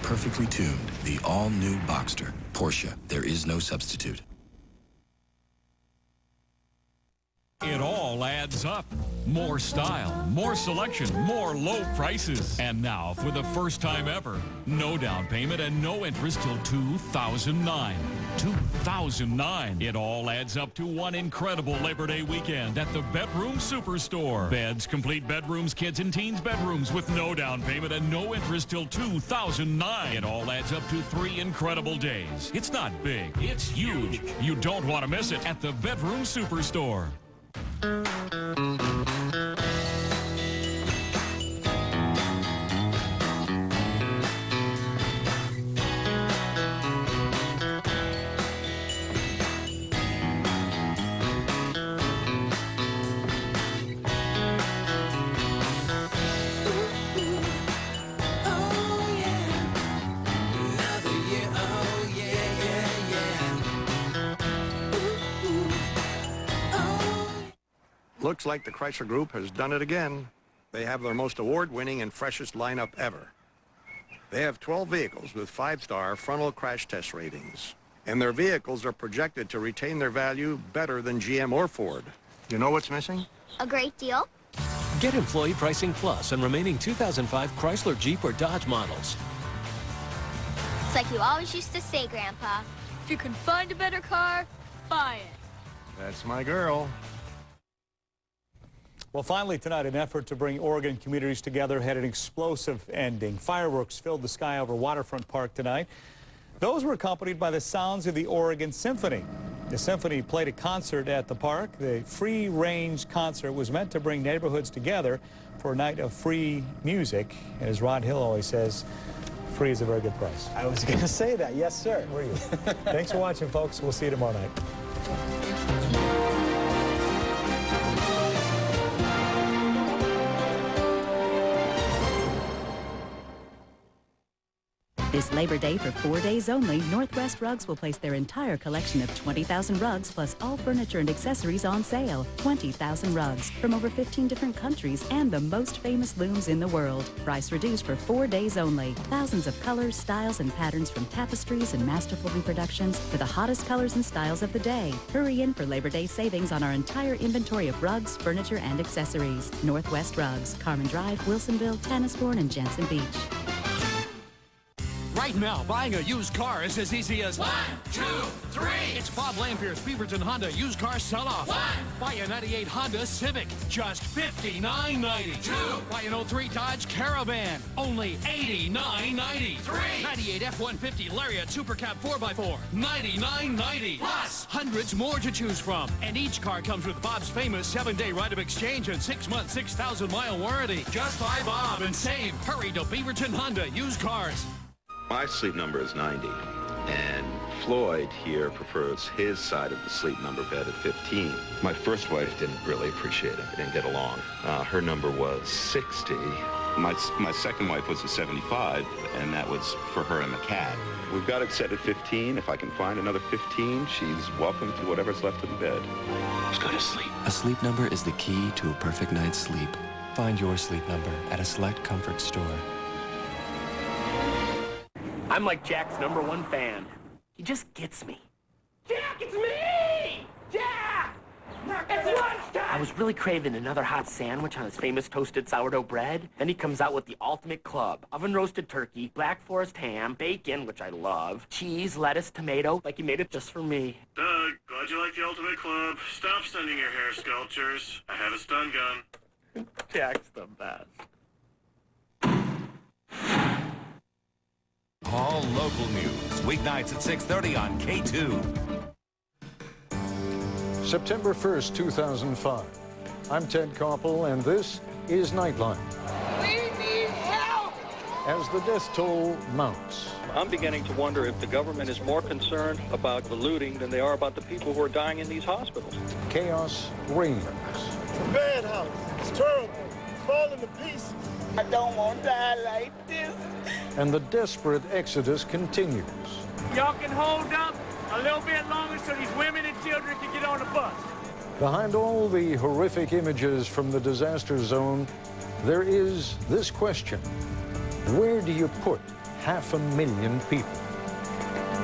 Perfectly tuned, the all-new Boxster. Porsche, there is no substitute. It all adds up. More style, more selection, more low prices. And now, for the first time ever, no down payment and no interest till 2009. 2009. It all adds up to one incredible Labor Day weekend at the Bedroom Superstore. Beds, complete bedrooms, kids and teens bedrooms with no down payment and no interest till 2009. It all adds up to 3 incredible days. It's not big, it's huge. You don't want to miss it at the Bedroom Superstore. Looks like the Chrysler Group has done it again. They have their most award-winning and freshest lineup ever. They have 12 vehicles with 5-star frontal crash test ratings. And their vehicles are projected to retain their value better than GM or Ford. You know what's missing? A great deal. Get Employee Pricing Plus on remaining 2005 Chrysler, Jeep, or Dodge models. It's like you always used to say, Grandpa. If you can find a better car, buy it. That's my girl. Well, finally tonight, an effort to bring Oregon communities together had an explosive ending. Fireworks filled the sky over Waterfront Park tonight. Those were accompanied by the sounds of the Oregon Symphony. The symphony played a concert at the park. The free-range concert was meant to bring neighborhoods together for a night of free music. And as Rod Hill always says, free is a very good price. I was going to say that. Yes, sir. Were you? Thanks for watching, folks. We'll see you tomorrow night. This Labor Day, for 4 days only, Northwest Rugs will place their entire collection of 20,000 rugs plus all furniture and accessories on sale. 20,000 rugs from over 15 different countries and the most famous looms in the world. Price reduced for 4 days only. Thousands of colors, styles, and patterns from tapestries and masterful reproductions to the hottest colors and styles of the day. Hurry in for Labor Day savings on our entire inventory of rugs, furniture, and accessories. Northwest Rugs, Carmen Drive, Wilsonville, Tannisbourne, and Jansen Beach. Right now, buying a used car is as easy as 1, 2, 3. It's Bob Lamphere's Beaverton Honda used car sell-off. 1. Buy a 98 Honda Civic, just $59.90. 2. Buy an 03 Dodge Caravan, only $89.90. 3. 98 F-150 Lariat Super Cab 4x4, $99.90. Plus hundreds more to choose from. And each car comes with Bob's famous 7-day right of exchange and 6-month, 6,000-mile warranty. Just buy Bob and save. Hurry to Beaverton Honda Used Cars. My sleep number is 90, and Floyd here prefers his side of the sleep number bed at 15. My first wife didn't really appreciate it. We didn't get along. Her number was 60. My second wife was a 75, and that was for her and the cat. We've got it set at 15. If I can find another 15, she's welcome to whatever's left in the bed. Let's go to sleep. A sleep number is the key to a perfect night's sleep. Find your sleep number at a select comfort store. I'm like Jack's #1 fan. He just gets me. Jack, it's me! Jack! It's lunchtime! I was really craving another hot sandwich on his famous toasted sourdough bread. Then he comes out with the ultimate club. Oven-roasted turkey, Black Forest ham, bacon, which I love, cheese, lettuce, tomato, like he made it just for me. Doug, glad you like the ultimate club. Stop stunning your hair sculptures. I have a stun gun. Jack's the best. All local news, weeknights at 6:30 on K2. September 1st, 2005. I'm Ted Koppel, and this is Nightline. We need help! As the death toll mounts. I'm beginning to wonder if the government is more concerned about the looting than they are about the people who are dying in these hospitals. Chaos reigns. It's a bad house. It's terrible. It's falling to pieces. I don't want to die like this. And the desperate exodus continues. Y'all can hold up. A little bit longer so these women and children can get on the bus. Behind all the horrific images from the disaster zone, there is this question. Where do you put 500,000 people?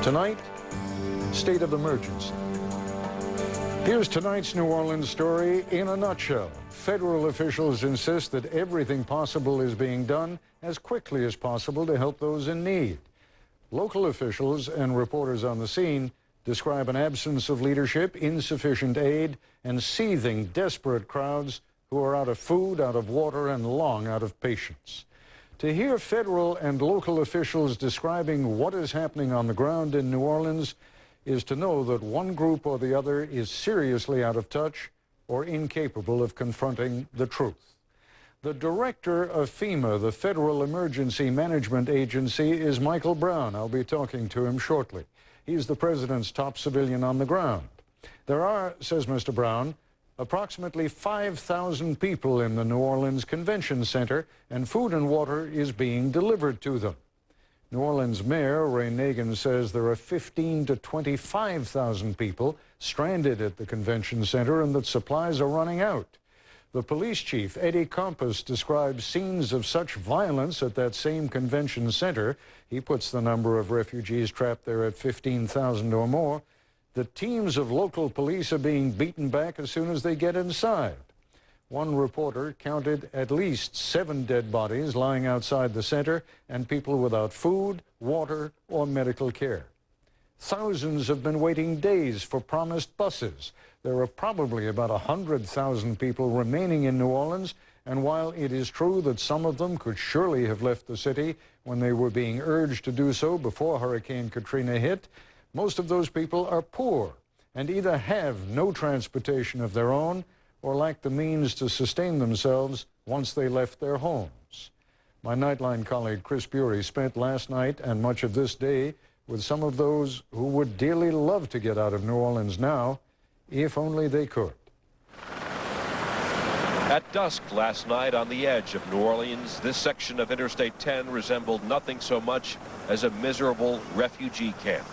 Tonight, state of emergency. Here's tonight's New Orleans story in a nutshell. Federal officials insist that everything possible is being done as quickly as possible to help those in need. Local officials and reporters on the scene describe an absence of leadership, insufficient aid, and seething, desperate crowds who are out of food, out of water, and long out of patience. To hear federal and local officials describing what is happening on the ground in New Orleans is to know that one group or the other is seriously out of touch or incapable of confronting the truth. The director of FEMA, the Federal Emergency Management Agency, is Michael Brown. I'll be talking to him shortly. He's the president's top civilian on the ground. There are, says Mr. Brown, approximately 5,000 people in the New Orleans Convention Center, and food and water is being delivered to them. New Orleans Mayor Ray Nagin says there are 15,000 to 25,000 people stranded at the convention center and that supplies are running out. The police chief, Eddie Compass, describes scenes of such violence at that same convention center. He puts the number of refugees trapped there at 15,000 or more. The teams of local police are being beaten back as soon as they get inside. One reporter counted at least 7 dead bodies lying outside the center and people without food, water, or medical care. Thousands have been waiting days for promised buses. There are probably about 100,000 people remaining in New Orleans, and while it is true that some of them could surely have left the city when they were being urged to do so before Hurricane Katrina hit, most of those people are poor and either have no transportation of their own or lack the means to sustain themselves once they left their homes. My Nightline colleague Chris Bury spent last night and much of this day with some of those who would dearly love to get out of New Orleans now, if only they could. At dusk last night on the edge of New Orleans, this section of Interstate 10 resembled nothing so much as a miserable refugee camp.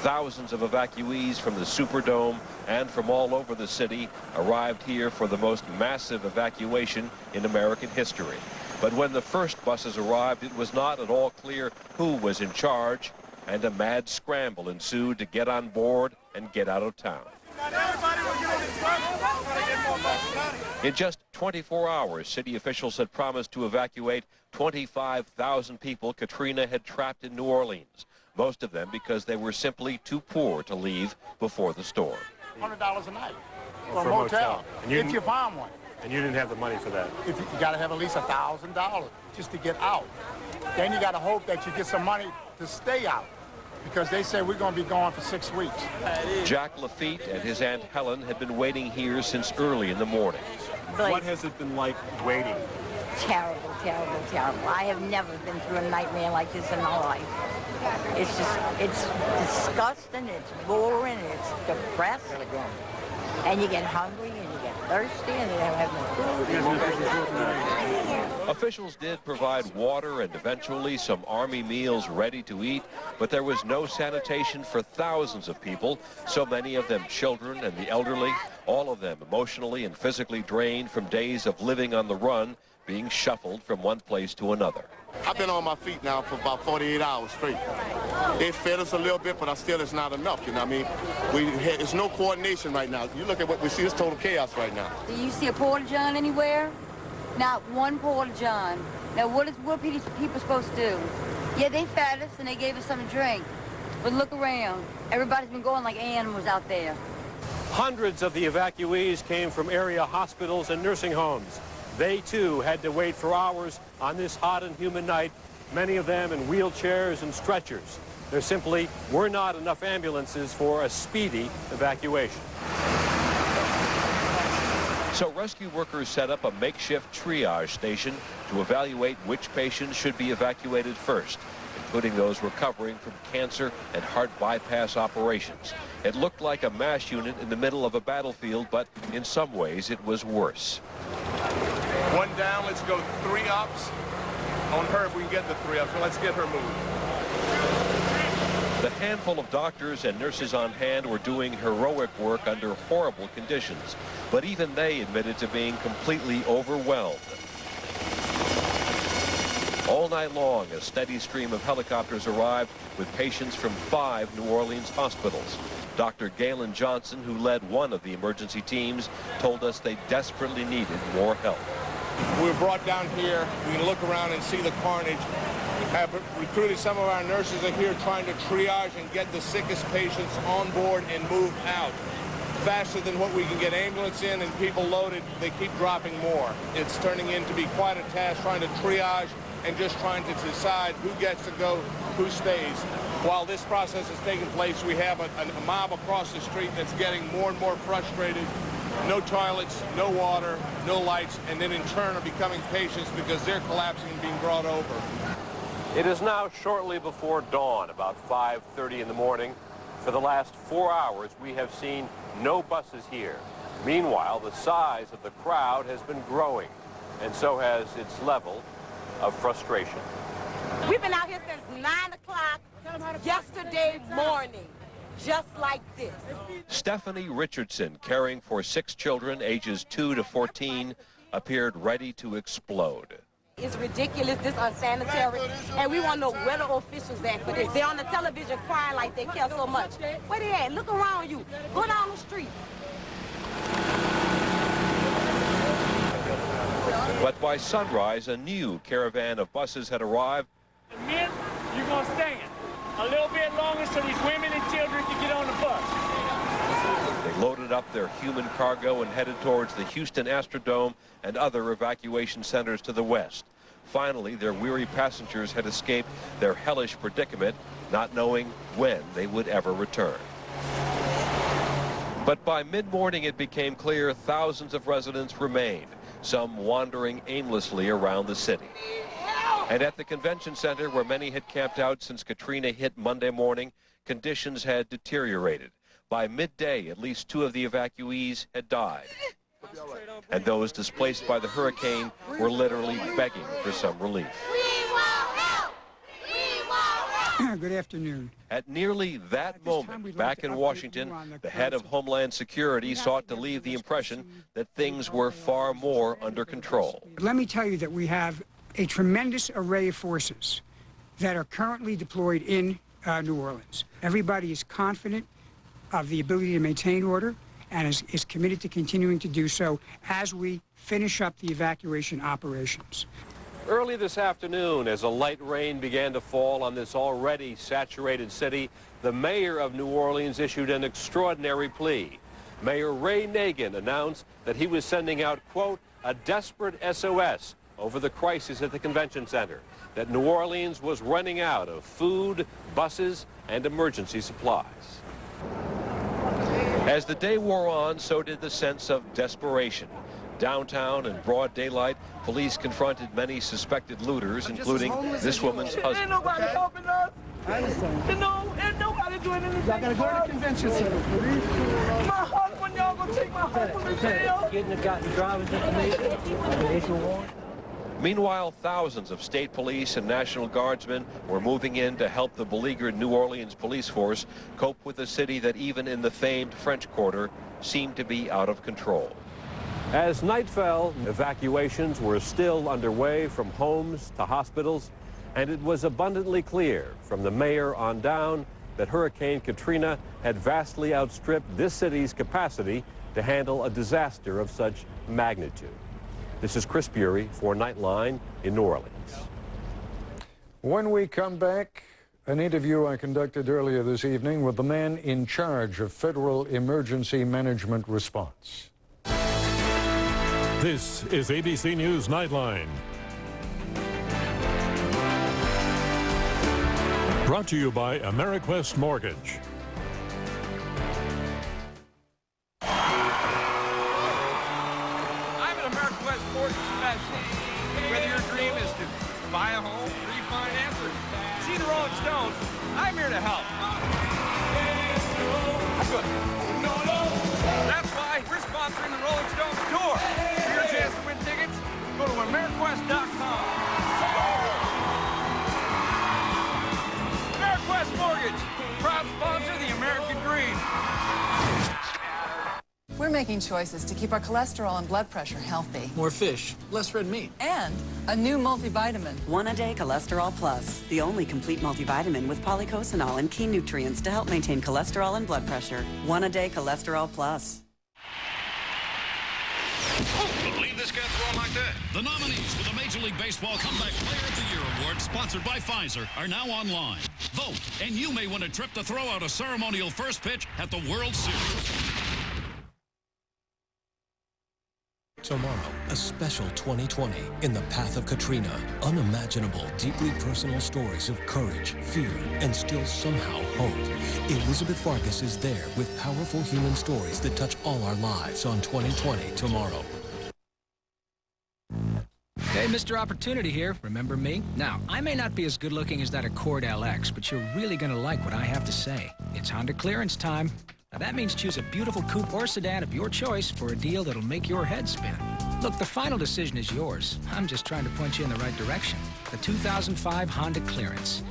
Thousands of evacuees from the Superdome and from all over the city arrived here for the most massive evacuation in American history. But when the first buses arrived, it was not at all clear who was in charge, and a mad scramble ensued to get on board and get out of town. In just 24 hours, city officials had promised to evacuate 25,000 people Katrina had trapped in New Orleans, most of them because they were simply too poor to leave before the storm. $100 a night for a motel, if you find one. And you didn't have the money for that? If you got to have at least $1,000 just to get out. Then you got to hope that you get some money to stay out, because they say we're going to be gone for 6 weeks. Jack Lafitte and his Aunt Helen had been waiting here since early in the morning. What has it been like waiting? Terrible, terrible, terrible. I have never been through a nightmare like this in my life. It's just, it's disgusting, it's boring, it's depressing. And you get hungry and you get thirsty and you don't have no food. Officials did provide water and eventually some army meals ready to eat, but there was no sanitation for thousands of people, so many of them children and the elderly, all of them emotionally and physically drained from days of living on the run, being shuffled from one place to another. I've been on my feet now for about 48 hours straight. They fed us a little bit, but still it's not enough, you know what I mean? It's no coordination right now. You look at what we see, it's total chaos right now. Do you see a porta-john anywhere? Not one porta-john. Now, what are people supposed to do? Yeah, they fed us and they gave us something to drink. But look around. Everybody's been going like animals out there. Hundreds of the evacuees came from area hospitals and nursing homes. They, too, had to wait for hours on this hot and humid night, many of them in wheelchairs and stretchers. There simply were not enough ambulances for a speedy evacuation. So rescue workers set up a makeshift triage station to evaluate which patients should be evacuated first, including those recovering from cancer and heart bypass operations. It looked like a MASH unit in the middle of a battlefield, but in some ways it was worse. One down, let's go 3 ups. On her, if we can get the 3 ups, so let's get her moved. The handful of doctors and nurses on hand were doing heroic work under horrible conditions, but even they admitted to being completely overwhelmed. All night long, a steady stream of helicopters arrived with patients from 5 New Orleans hospitals. Dr. Galen Johnson, who led one of the emergency teams, told us they desperately needed more help. We were brought down here. We can look around and see the carnage. Have recruited some of our nurses are here trying to triage and get the sickest patients on board and moved out. Faster than what we can get ambulance in and people loaded, they keep dropping more. It's turning into be quite a task trying to triage and just trying to decide who gets to go, who stays. While this process is taking place, we have a mob across the street that's getting more and more frustrated. No toilets, no water, no lights, and then in turn are becoming patients because they're collapsing and being brought over. It is now shortly before dawn, about 5:30 in the morning. For the last 4 hours, we have seen no buses here. Meanwhile, the size of the crowd has been growing, and so has its level of frustration. We've been out here since 9 o'clock yesterday morning, just like this. Stephanie Richardson, caring for 6 children ages 2 to 14, appeared ready to explode. It's ridiculous, this unsanitary, and we want to know where the officials at for this. They're on the television crying like they care so much. Where they at? Look around you. Go down the street. But by sunrise, a new caravan of buses had arrived. Men, you're going to stand a little bit longer so these women and children can get on the bus. They loaded up their human cargo and headed towards the Houston Astrodome and other evacuation centers to the west. Finally, their weary passengers had escaped their hellish predicament, not knowing when they would ever return. But by mid-morning, it became clear thousands of residents remained, some wandering aimlessly around the city. And at the convention center, where many had camped out since Katrina hit Monday morning, conditions had deteriorated. By midday, at least 2 of the evacuees had died. And those displaced by the hurricane were literally begging for some relief. Good afternoon. At nearly that moment, back in Washington, the head of Homeland Security sought to leave the impression that things were far more under control. Let me tell you that we have a tremendous array of forces that are currently deployed in New Orleans. Everybody is confident of the ability to maintain order and is committed to continuing to do so as we finish up the evacuation operations. Early this afternoon, as a light rain began to fall on this already saturated city, the mayor of New Orleans issued an extraordinary plea. Mayor Ray Nagin announced that he was sending out, quote, a desperate SOS over the crisis at the convention center, that New Orleans was running out of food, buses, and emergency supplies. As the day wore on, so did the sense of desperation. Downtown in broad daylight, police confronted many suspected looters, including this woman's husband. Ain't nobody helping us. I understand. Ain't nobody doing anything. Y'all gotta go to the convention center, please. My husband, y'all gonna take my husband to jail? Getting the driver's information. Meanwhile, thousands of state police and National Guardsmen were moving in to help the beleaguered New Orleans police force cope with a city that even in the famed French Quarter seemed to be out of control. As night fell, evacuations were still underway from homes to hospitals, and it was abundantly clear from the mayor on down that Hurricane Katrina had vastly outstripped this city's capacity to handle a disaster of such magnitude. This is Chris Bury for Nightline in New Orleans. When we come back, an interview I conducted earlier this evening with the man in charge of Federal Emergency Management Response. This is ABC News Nightline. Brought to you by AmeriQuest Mortgage. I'm an AmeriQuest Mortgage specialist. Whether your dream is to buy a home, refinance, or see the Rolling Stones, I'm here to help. Good. That's why we're sponsoring the Rolling Stones tour. For your chance to win tickets, go to AmeriQuest.com. AmeriQuest Mortgage. making choices to keep our cholesterol and blood pressure healthy. More fish, less red meat. And a new multivitamin. One-A-Day Cholesterol Plus, the only complete multivitamin with polycosanol and key nutrients to help maintain cholesterol and blood pressure. One-A-Day Cholesterol Plus. Believe this got thrown like that? The nominees for the Major League Baseball Comeback Player of the Year Award, sponsored by Pfizer, are now online. Vote, and you may win a trip to throw out a ceremonial first pitch at the World Series. Tomorrow, a special 2020 in the path of Katrina. Unimaginable, deeply personal stories of courage, fear, and still somehow hope. Elizabeth Farkas is there with powerful human stories that touch all our lives on 2020 tomorrow. Hey, Mr. Opportunity here. Remember me? Now, I may not be as good looking as that Accord LX, but you're really going to like what I have to say. It's Honda clearance time. Now, that means choose a beautiful coupe or sedan of your choice for a deal that'll make your head spin. Look, the final decision is yours. I'm just trying to point you in the right direction. The 2005 Honda Clearance.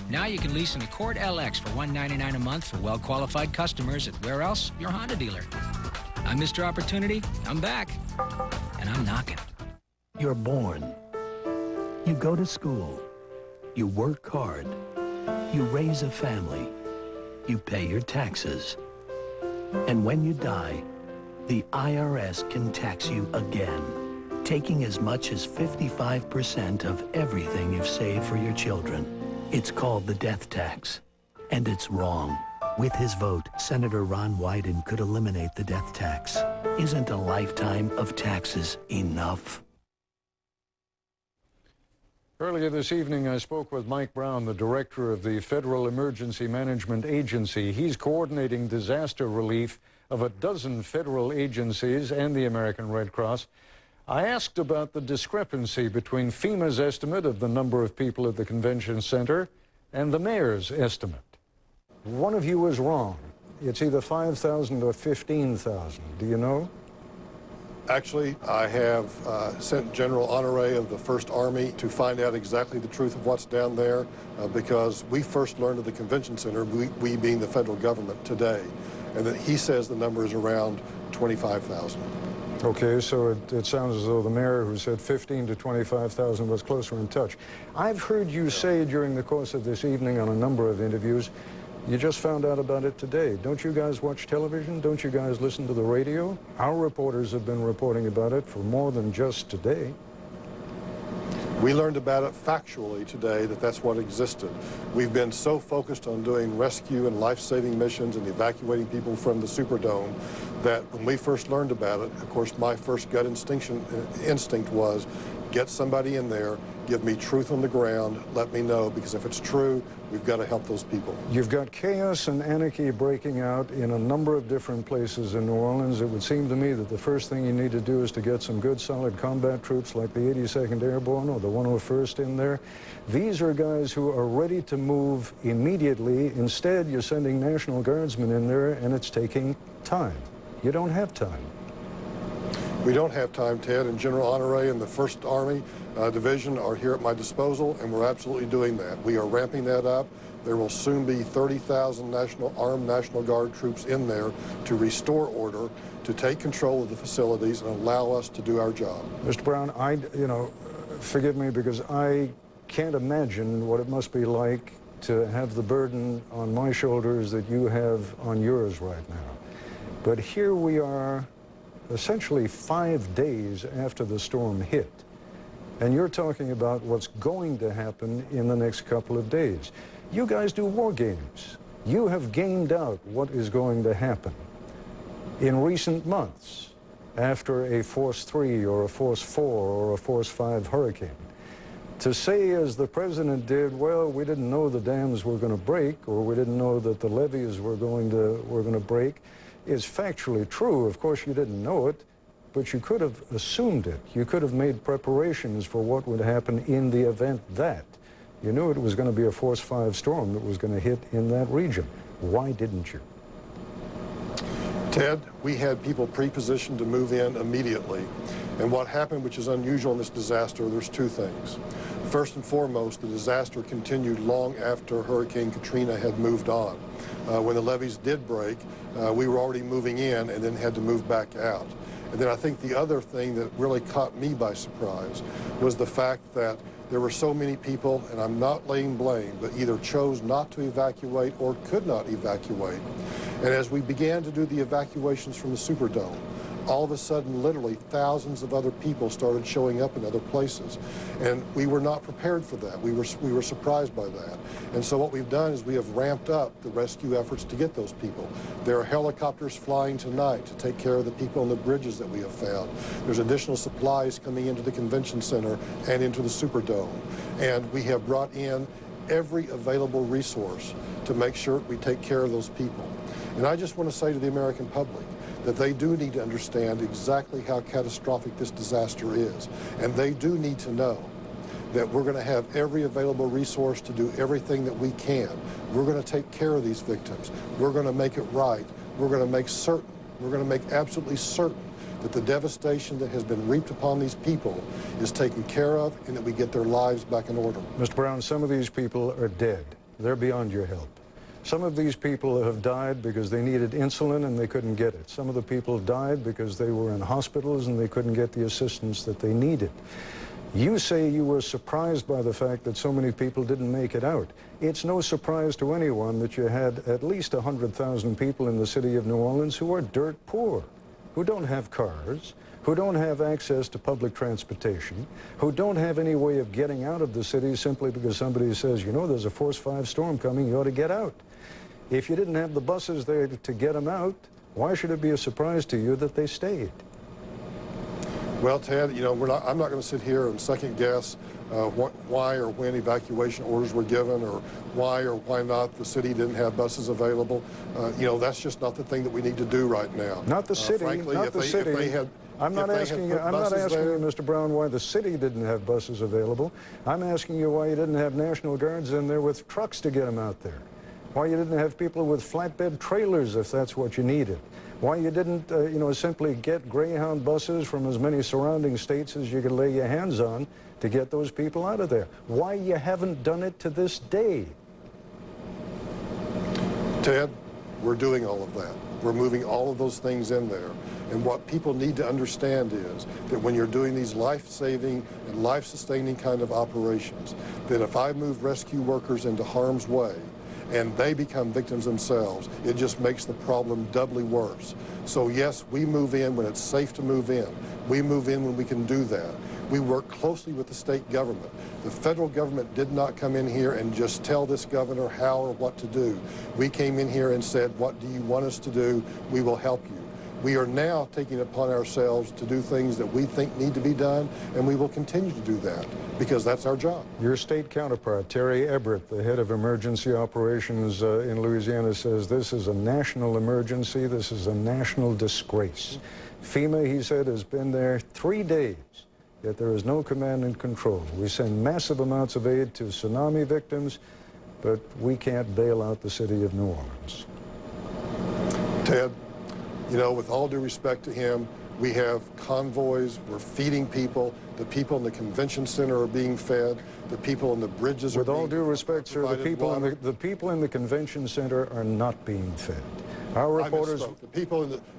Now you can lease an Accord LX for $199 a month for well-qualified customers at where else? Your Honda dealer. I'm Mr. Opportunity. I'm back. And I'm knocking. You're born. You go to school. You work hard. You raise a family. You pay your taxes. And when you die, the IRS can tax you again, taking as much as 55% of everything you've saved for your children. It's called the death tax, and it's wrong. With his vote, Senator Ron Wyden could eliminate the death tax. Isn't a lifetime of taxes enough? Earlier this evening, I spoke with Mike Brown, the director of the Federal Emergency Management Agency. He's coordinating disaster relief of a dozen federal agencies and the American Red Cross. I asked about the discrepancy between FEMA's estimate of the number of people at the convention center and the mayor's estimate. One of you was wrong. It's either 5,000 or 15,000. Do you know? Actually, I have sent General Honore of the 1st Army to find out exactly the truth of what's down there because we first learned of the convention center, we being the federal government, today. And that he says the number is around 25,000. Okay, so it sounds as though the mayor who said 15 to 25,000 was closer in touch. I've heard you say during the course of this evening on a number of interviews, you just found out about it today. Don't you guys watch television? Don't you guys listen to the radio? Our reporters have been reporting about it for more than just today. We learned about it factually today that that's what existed. We've been so focused on doing rescue and life-saving missions and evacuating people from the Superdome that when we first learned about it, of course, my first gut instinct was get somebody in there, give me truth on the ground, let me know, because if it's true, we've got to help those people. You've got chaos and anarchy breaking out in a number of different places in New Orleans. It would seem to me that the first thing you need to do is to get some good, solid combat troops like the 82nd Airborne or the 101st in there. These are guys who are ready to move immediately. Instead, you're sending National Guardsmen in there, and it's taking time. You don't have time. We don't have time, Ted, and General Honore and the 1st Army Division are here at my disposal, and we're absolutely doing that. We are ramping that up. There will soon be 30,000 armed National Guard troops in there to restore order, to take control of the facilities and allow us to do our job. Mr. Brown, forgive me because I can't imagine what it must be like to have the burden on my shoulders that you have on yours right now. But here we are, essentially 5 days after the storm hit. And you're talking about what's going to happen in the next couple of days. You guys do war games. You have gamed out what is going to happen. In recent months, after a Force 3 or a Force 4 or a Force 5 hurricane, to say, as the president did, well, we didn't know the dams were going to break, or we didn't know that the levees were going to break, is factually true. Of course, you didn't know it, but you could have assumed it. You could have made preparations for what would happen in the event that. You knew it was going to be a Force 5 storm that was going to hit in that region. Why didn't you? Ted, we had people pre-positioned to move in immediately. And what happened, which is unusual in this disaster, there's two things. First and foremost, the disaster continued long after Hurricane Katrina had moved on. When the levees did break, we were already moving in and then had to move back out. And then I think the other thing that really caught me by surprise was the fact that there were so many people, and I'm not laying blame, but either chose not to evacuate or could not evacuate. And as we began to do the evacuations from the Superdome, all of a sudden, literally thousands of other people started showing up in other places. And we were not prepared for that. We were surprised by that. And so what we've done is we have ramped up the rescue efforts to get those people. There are helicopters flying tonight to take care of the people on the bridges that we have found. There's additional supplies coming into the convention center and into the Superdome. And we have brought in every available resource to make sure we take care of those people. And I just want to say to the American public that they do need to understand exactly how catastrophic this disaster is. And they do need to know that we're going to have every available resource to do everything that we can. We're going to take care of these victims. We're going to make it right. We're going to make certain, we're going to make absolutely certain that the devastation that has been reaped upon these people is taken care of and that we get their lives back in order. Mr. Brown, some of these people are dead. They're beyond your help. Some of these people have died because they needed insulin and they couldn't get it. Some of the people died because they were in hospitals and they couldn't get the assistance that they needed. You say you were surprised by the fact that so many people didn't make it out. It's no surprise to anyone that you had at least 100,000 people in the city of New Orleans who are dirt poor, who don't have cars, who don't have access to public transportation, who don't have any way of getting out of the city simply because somebody says, you know, there's a Force 5 storm coming, you ought to get out. If you didn't have the buses there to get them out, why should it be a surprise to you that they stayed? Well, Ted, you know, I'm not going to sit here and second guess why or when evacuation orders were given or why not the city didn't have buses available. You know, that's just not the thing that we need to do right now. Not the city, frankly, not the city. If they had, I'm not asking you, Mr. Brown, why the city didn't have buses available. I'm asking you why you didn't have National Guards in there with trucks to get them out there. Why you didn't have people with flatbed trailers if that's what you needed. Why you didn't, you know, simply get Greyhound buses from as many surrounding states as you could lay your hands on to get those people out of there. Why you haven't done it to this day. Ted, we're doing all of that. We're moving all of those things in there. And what people need to understand is that when you're doing these life-saving and life-sustaining kind of operations, that if I move rescue workers into harm's way, and they become victims themselves, it just makes the problem doubly worse. So yes, we move in when it's safe to move in. We move in when we can do that. We work closely with the state government. The federal government did not come in here and just tell this governor how or what to do. We came in here and said, what do you want us to do? We will help you. We are now taking it upon ourselves to do things that we think need to be done, and we will continue to do that because that's our job. Your state counterpart, Terry Everett, the head of emergency operations in Louisiana, says this is a national emergency. This is a national disgrace. FEMA, he said, has been there 3 days, yet there is no command and control. We send massive amounts of aid to tsunami victims, but we can't bail out the city of New Orleans. Ted, you know, with all due respect to him, we have convoys, we're feeding people, the people in the convention center are being fed, the people on the bridges are being fed. With all due respect, sir, the people in the convention center are not being fed. Our reporters...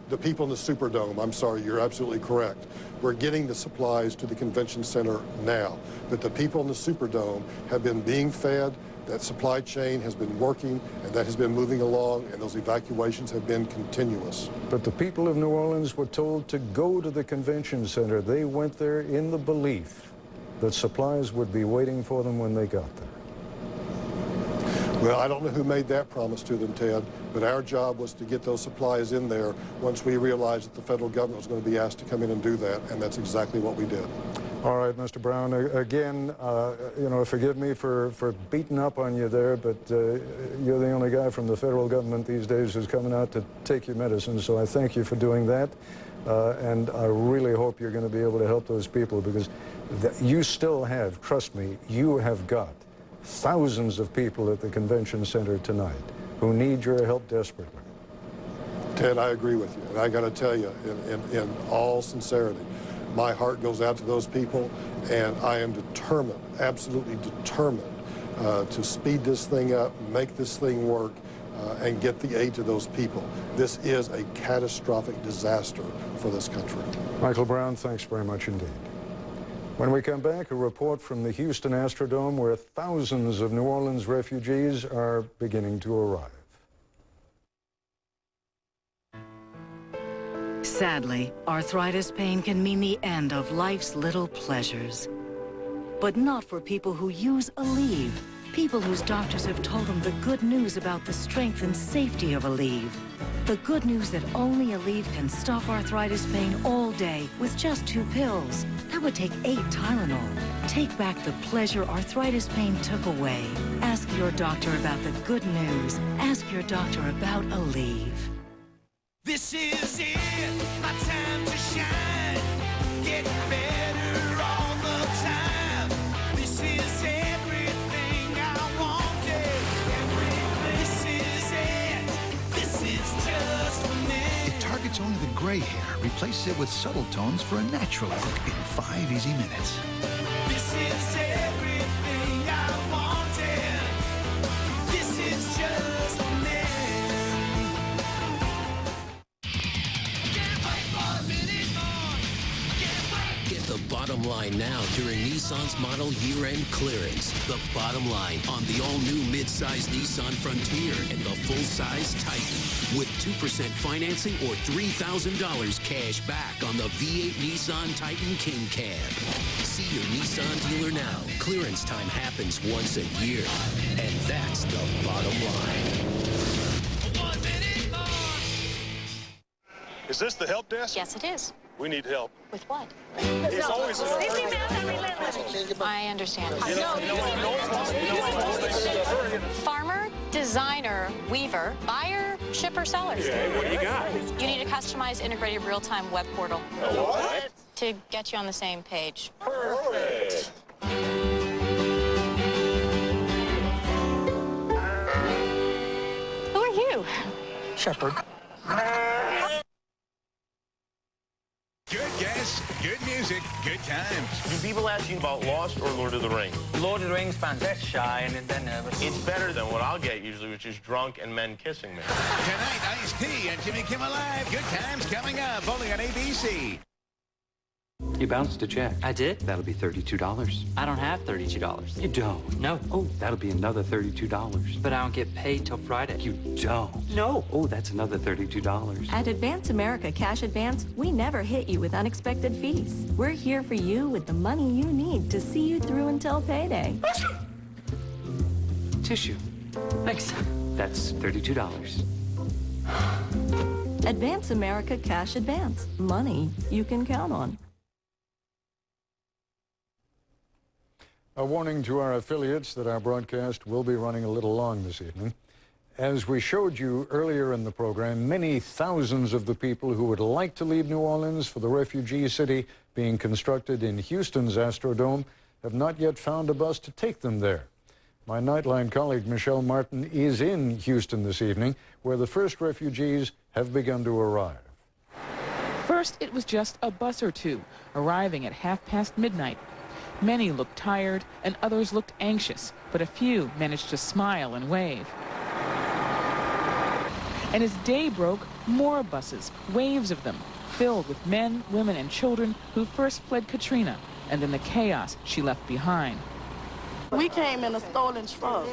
The people in the Superdome, I'm sorry, you're absolutely correct. We're getting the supplies to the convention center now, but the people in the Superdome have been being fed. That supply chain has been working, and that has been moving along, and those evacuations have been continuous. But the people of New Orleans were told to go to the convention center. They went there in the belief that supplies would be waiting for them when they got there. Well, I don't know who made that promise to them, Ted, but our job was to get those supplies in there once we realized that the federal government was going to be asked to come in and do that, and that's exactly what we did. All right, Mr. Brown, again, you know, forgive me for beating up on you there, but you're the only guy from the federal government these days who's coming out to take your medicine, so I thank you for doing that, and I really hope you're going to be able to help those people because you still have, trust me, you have got thousands of people at the convention center tonight who need your help desperately. Ted, I agree with you, and I got to tell you, in all sincerity, My heart goes out to those people, and I am determined, absolutely determined, to speed this thing up, make this thing work, and get the aid to those people. This is a catastrophic disaster for this country. Michael Brown, thanks very much indeed. When we come back, a report from the Houston Astrodome where thousands of New Orleans refugees are beginning to arrive. Sadly, arthritis pain can mean the end of life's little pleasures. But not for people who use Aleve. People whose doctors have told them the good news about the strength and safety of Aleve. The good news that only Aleve can stop arthritis pain all day with just 2 pills. That would take 8 Tylenol. Take back the pleasure arthritis pain took away. Ask your doctor about the good news. Ask your doctor about Aleve. This is it, my time to shine. Get better all the time. This is everything I wanted. This is it. This is just for me. It targets only the gray hair. Replaces it with subtle tones for a natural look in 5 easy minutes. This is everything I wanted. This is just for me. Get the bottom line now during Nissan's model year-end clearance. The bottom line on the all-new mid-size Nissan Frontier and the full-size Titan. With 2% financing or $3,000 cash back on the V8 Nissan Titan King Cab. See your Nissan dealer now. Clearance time happens once a year. And that's the bottom line. Is this the help desk? Yes, it is. We need help. With what? It's always I understand. Farmer, Designer, weaver, buyer, shipper, seller. Yeah, what do you got? You need a customized integrated real-time web portal. A what? To get you on the same page. Perfect. Who are you? Shepherd. Good guests, good music, good times. Do people ask you about Lost or Lord of the Rings? Lord of the Rings fans, they're shy and they're nervous. It's better than what I'll get usually, which is drunk and men kissing me. Tonight, Ice-T and Jimmy Kimmel Live. Good times coming up, only on ABC. You bounced a check. I did? That'll be $32. I don't have $32. You don't? No. Oh, that'll be another $32. But I don't get paid till Friday. You don't? No. Oh, that's another $32. At Advance America Cash Advance, we never hit you with unexpected fees. We're here for you with the money you need to see you through until payday. Tissue. Thanks. That's $32. Advance America Cash Advance. Money you can count on. A warning to our affiliates that our broadcast will be running a little long this evening. As we showed you earlier in the program, many thousands of the people who would like to leave New Orleans for the refugee city being constructed in Houston's Astrodome have not yet found a bus to take them there. My Nightline colleague Michelle Martin is in Houston this evening, where the first refugees have begun to arrive. First, it was just a bus or two, arriving at midnight. Many looked tired and others looked anxious, but a few managed to smile and wave. And as day broke, more buses, waves of them, filled with men, women, and children who first fled Katrina and then the chaos she left behind. We came in a stolen truck.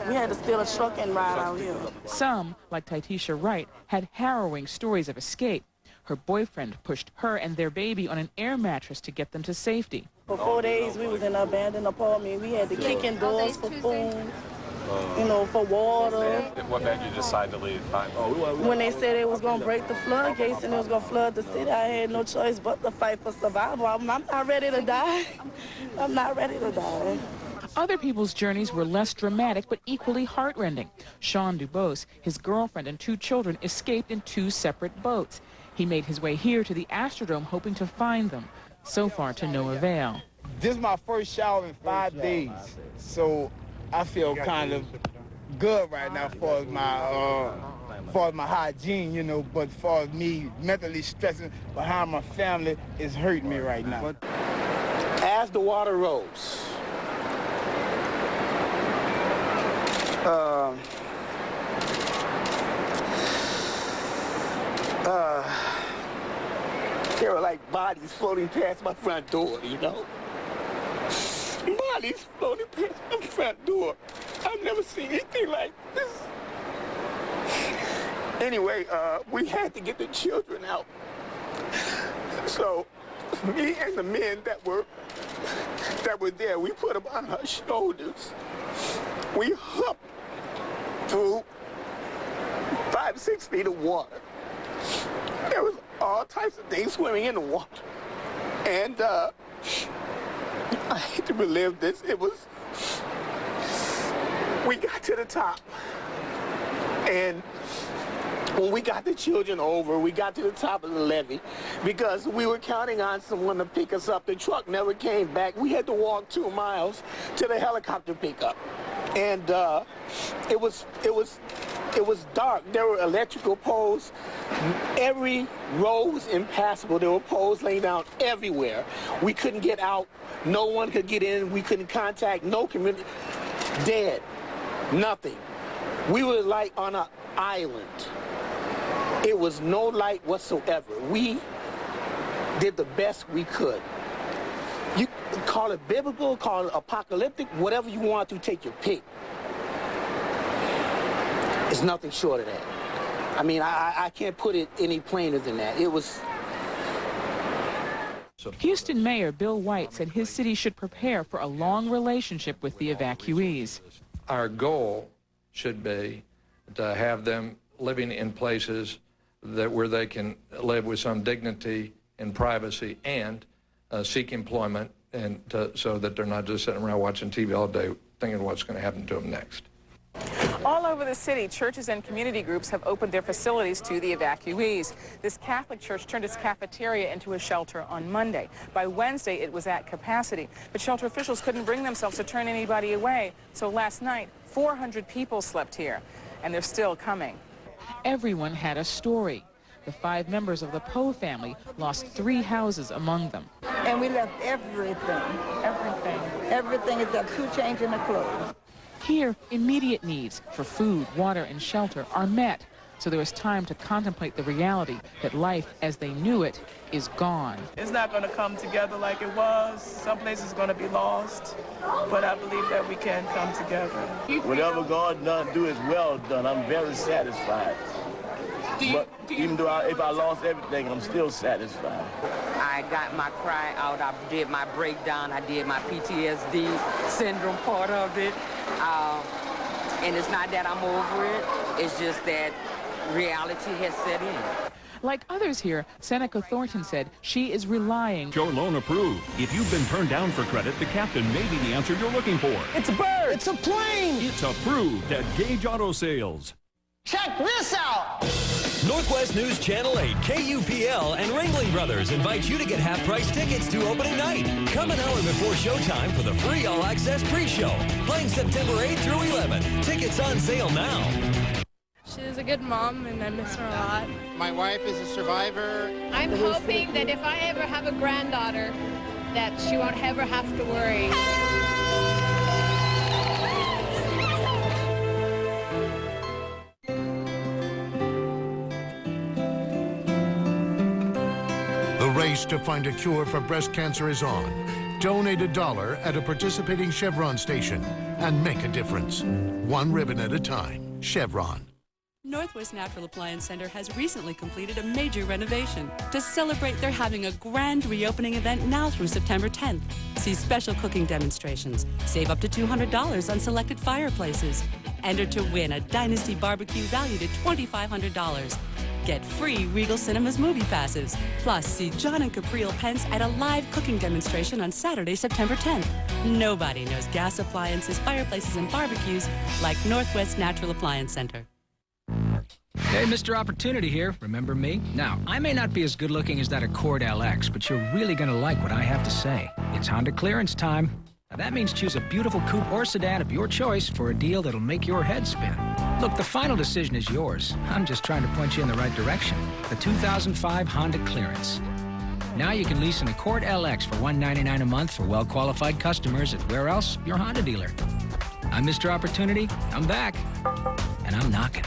We had to steal a truck and ride out here. Some, like Titisha Wright, had harrowing stories of escape. Her boyfriend pushed her and their baby on an air mattress to get them to safety. For 4 days, we was in an abandoned apartment. We had to kick in doors for food, you know, for water. What made you decide to leave? When they said it was going to break the floodgates and it was going to flood the city, I had no choice but to fight for survival. I'm not ready to die. I'm not ready to die. Other people's journeys were less dramatic but equally heartrending. Sean Dubose, his girlfriend and 2 children escaped in 2 separate boats. He made his way here to the Astrodome hoping to find them. So far to no avail. This is my first shower in 5 days, so I feel kind of good right now for my far as my hygiene, you know, but as far as me mentally stressing behind my family is hurting me right now. As the water rose, there were like bodies floating past my front door, you know? Bodies floating past my front door. I've never seen anything like this. Anyway, we had to get the children out. So, me and the men that were there, we put them on our shoulders. We humped through 5-6 feet of water. There was all types of things swimming in the water. And I hate to relive this. We got to the top. And when we got the children over, we got to the top of the levee because we were counting on someone to pick us up. The truck never came back. We had to walk 2 miles to the helicopter pickup. And it was dark. There were electrical poles. Every road was impassable. There were poles laying down everywhere. We couldn't get out. No one could get in. We couldn't contact no community. Dead. Nothing. We were like on an island. It was no light whatsoever. We did the best we could. You call it biblical, call it apocalyptic, whatever you want to, take your pick. It's nothing short of that. I mean, I can't put it any plainer than that. It was... Houston Mayor Bill White said his city should prepare for a long relationship with the evacuees. Our goal should be to have them living in places where they can live with some dignity and privacy and seek employment, and so that they're not just sitting around watching TV all day thinking what's going to happen to them next. All over the city, churches and community groups have opened their facilities to the evacuees. This Catholic church turned its cafeteria into a shelter on Monday. By Wednesday, it was at capacity, but shelter officials couldn't bring themselves to turn anybody away. So last night, 400 people slept here, and they're still coming. Everyone had a story. The 5 members of the Poe family lost 3 houses among them. And we left everything. Everything. Everything except 2 changes in the clothes. Here, immediate needs for food, water, and shelter are met, so there is time to contemplate the reality that life as they knew it is gone. It's not going to come together like it was. Some places are going to be lost, but I believe that we can come together. Whatever God done do is well done. I'm very satisfied. But even though if I lost everything, I'm still satisfied. I got my cry out. I did my breakdown. I did my PTSD syndrome part of it. And it's not that I'm over it. It's just that reality has set in. Like others here, Seneca Thornton said she is relying. Your loan approved. If you've been turned down for credit, the captain may be the answer you're looking for. It's a bird. It's a plane. It's approved at Gage Auto Sales. Check this out. Northwest News Channel 8, KUPL, and Ringling Brothers invite you to get half-price tickets to opening night. Come an hour before showtime for the free all-access pre-show. Playing September 8th through 11th. Tickets on sale now. She's a good mom, and I miss her a lot. My wife is a survivor. I'm hoping that if I ever have a granddaughter, that she won't ever have to worry. The race to find a cure for breast cancer is on. Donate $1 at a participating Chevron station and make a difference. One ribbon at a time. Chevron. Northwest Natural Appliance Center has recently completed a major renovation. To celebrate, they're having a grand reopening event now through September 10th. See special cooking demonstrations. Save up to $200 on selected fireplaces. Enter to win a Dynasty barbecue valued at $2,500. Get free Regal Cinemas movie passes. Plus, see John and Capriel Pence at a live cooking demonstration on Saturday, September 10th. Nobody knows gas appliances, fireplaces, and barbecues like Northwest Natural Appliance Center. Hey, Mr. Opportunity here. Remember me? Now, I may not be as good looking as that Accord LX, but you're really going to like what I have to say. It's Honda clearance time. Now, that means choose a beautiful coupe or sedan of your choice for a deal that'll make your head spin. Look, the final decision is yours. I'm just trying to point you in the right direction. The 2005 Honda Clearance. Now you can lease an Accord LX for $199 a month for well-qualified customers at where else? Your Honda dealer. I'm Mr. Opportunity. I'm back. And I'm knocking.